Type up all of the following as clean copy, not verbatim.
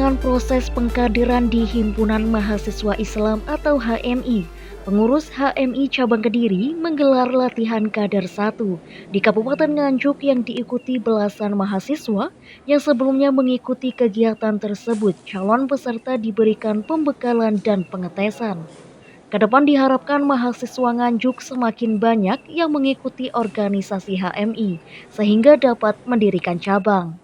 perkembangan proses pengkaderan di Himpunan Mahasiswa Islam atau HMI, pengurus HMI Cabang Kediri menggelar latihan kader 1 di Kabupaten Nganjuk yang diikuti belasan mahasiswa yang sebelumnya mengikuti kegiatan tersebut. Calon peserta diberikan pembekalan dan pengetesan. Kedepan diharapkan mahasiswa Nganjuk semakin banyak yang mengikuti organisasi HMI sehingga dapat mendirikan cabang.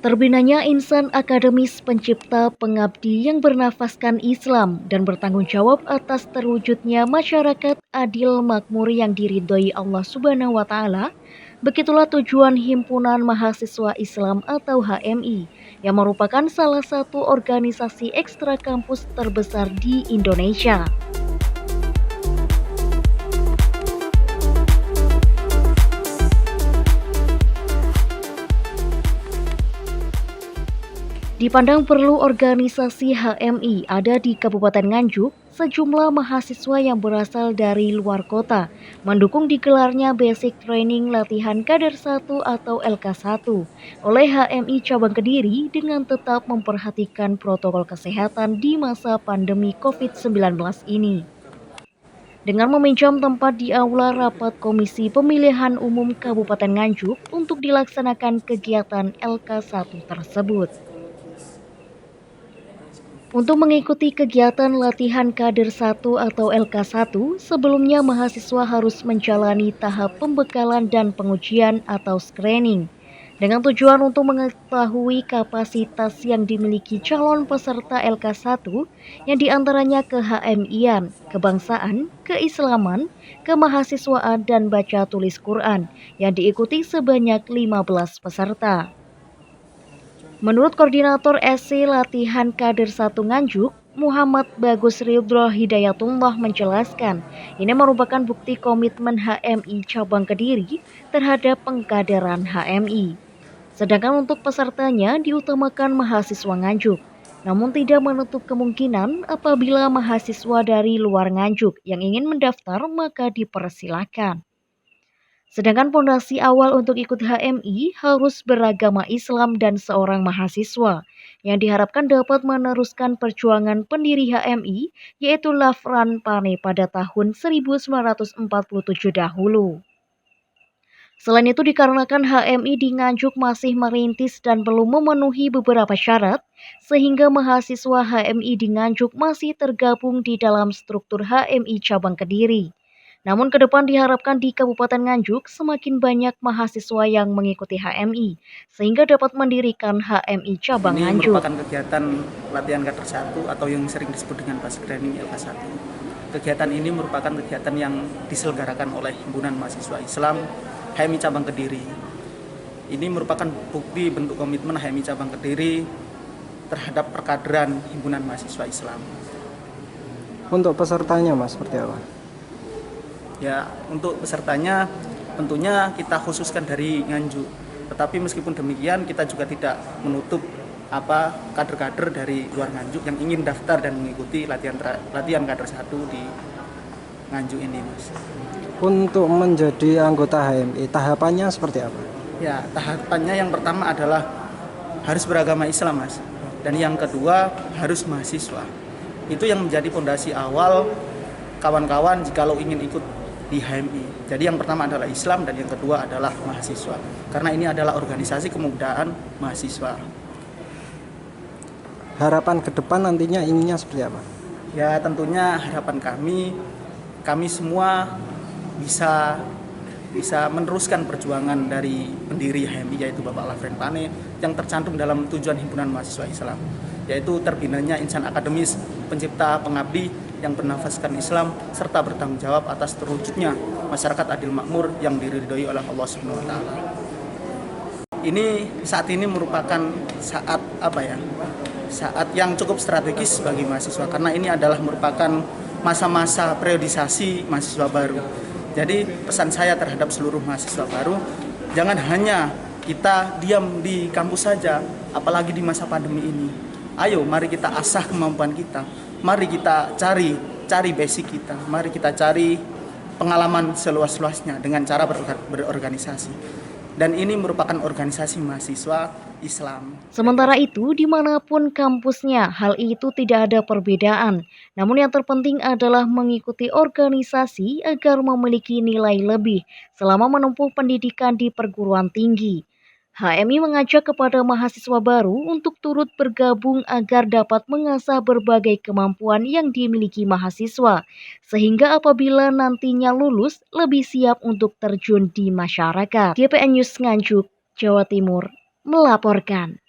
Terbinanya insan akademis pencipta pengabdi yang bernafaskan Islam dan bertanggung jawab atas terwujudnya masyarakat adil makmur yang diridhoi Allah Subhanahu wa Ta'ala. Begitulah tujuan Himpunan Mahasiswa Islam atau HMI yang merupakan salah satu organisasi ekstra kampus terbesar di Indonesia. Dipandang perlu organisasi HMI ada di Kabupaten Nganjuk, sejumlah mahasiswa yang berasal dari luar kota mendukung digelarnya Basic Training Latihan Kader 1 atau LK1 oleh HMI Cabang Kediri dengan tetap memperhatikan protokol kesehatan di masa pandemi COVID-19 ini. Dengan meminjam tempat di aula rapat Komisi Pemilihan Umum Kabupaten Nganjuk untuk dilaksanakan kegiatan LK1 tersebut. Untuk mengikuti kegiatan latihan kader 1 atau LK1, sebelumnya mahasiswa harus menjalani tahap pembekalan dan pengujian atau screening, dengan tujuan untuk mengetahui kapasitas yang dimiliki calon peserta LK1 yang diantaranya KHMI-an, kebangsaan, keislaman, kemahasiswaan, dan baca tulis Quran yang diikuti sebanyak 15 peserta. Menurut Koordinator SC Latihan Kader 1 Nganjuk, Muhammad Bagus Ridho Hidayatullah menjelaskan, ini merupakan bukti komitmen HMI Cabang Kediri terhadap pengkaderan HMI. Sedangkan untuk pesertanya diutamakan mahasiswa Nganjuk, namun tidak menutup kemungkinan apabila mahasiswa dari luar Nganjuk yang ingin mendaftar maka dipersilakan. Sedangkan fondasi awal untuk ikut HMI harus beragama Islam dan seorang mahasiswa yang diharapkan dapat meneruskan perjuangan pendiri HMI yaitu Lafran Pane pada tahun 1947 dahulu. Selain itu dikarenakan HMI di Nganjuk masih merintis dan belum memenuhi beberapa syarat sehingga mahasiswa HMI di Nganjuk masih tergabung di dalam struktur HMI Cabang Kediri. Namun ke depan diharapkan di Kabupaten Nganjuk semakin banyak mahasiswa yang mengikuti HMI sehingga dapat mendirikan HMI Cabang Nganjuk. Ini merupakan kegiatan latihan kader 1 atau yang sering disebut dengan Basic Training LK1. Kegiatan ini merupakan kegiatan yang diselenggarakan oleh Himpunan Mahasiswa Islam HMI Cabang Kediri. Ini merupakan bukti bentuk komitmen HMI Cabang Kediri terhadap perkaderan Himpunan Mahasiswa Islam. Untuk pesertanya Mas, seperti apa? Ya, untuk pesertanya tentunya kita khususkan dari Nganjuk. Tetapi meskipun demikian kita juga tidak menutup kader-kader dari luar Nganjuk yang ingin daftar dan mengikuti latihan kader 1 di Nganjuk ini, Mas. Untuk menjadi anggota HMI, tahapannya seperti apa? Ya, tahapannya yang pertama adalah harus beragama Islam, Mas. Dan yang kedua harus mahasiswa. Itu yang menjadi fondasi awal kawan-kawan jikalau ingin ikut di HMI. Jadi yang pertama adalah Islam dan yang kedua adalah mahasiswa. Karena ini adalah organisasi kemudaan mahasiswa. Harapan ke depan nantinya inginnya seperti apa? Ya tentunya harapan kami semua bisa meneruskan perjuangan dari pendiri HMI yaitu Bapak Lafran Pane yang tercantum dalam tujuan Himpunan Mahasiswa Islam, yaitu terbinanya insan akademis pencipta pengabdi yang bernafaskan Islam serta bertanggung jawab atas terwujudnya masyarakat adil makmur yang diridhoi oleh Allah Subhanahu wa Ta'ala. Saat ini merupakan saat yang cukup strategis bagi mahasiswa karena ini adalah merupakan masa-masa periodisasi mahasiswa baru. Jadi pesan saya terhadap seluruh mahasiswa baru, jangan hanya kita diam di kampus saja, apalagi di masa pandemi ini. Ayo, mari kita asah kemampuan kita. Mari kita cari basic kita. Mari kita cari pengalaman seluas-luasnya dengan cara berorganisasi. dan ini merupakan organisasi mahasiswa Islam. Sementara itu, dimanapun kampusnya, hal itu tidak ada perbedaan. Namun yang terpenting adalah mengikuti organisasi agar memiliki nilai lebih selama menempuh pendidikan di perguruan tinggi. HMI mengajak kepada mahasiswa baru untuk turut bergabung agar dapat mengasah berbagai kemampuan yang dimiliki mahasiswa, sehingga apabila nantinya lulus, lebih siap untuk terjun di masyarakat. GPN News Nganjuk, Jawa Timur, melaporkan.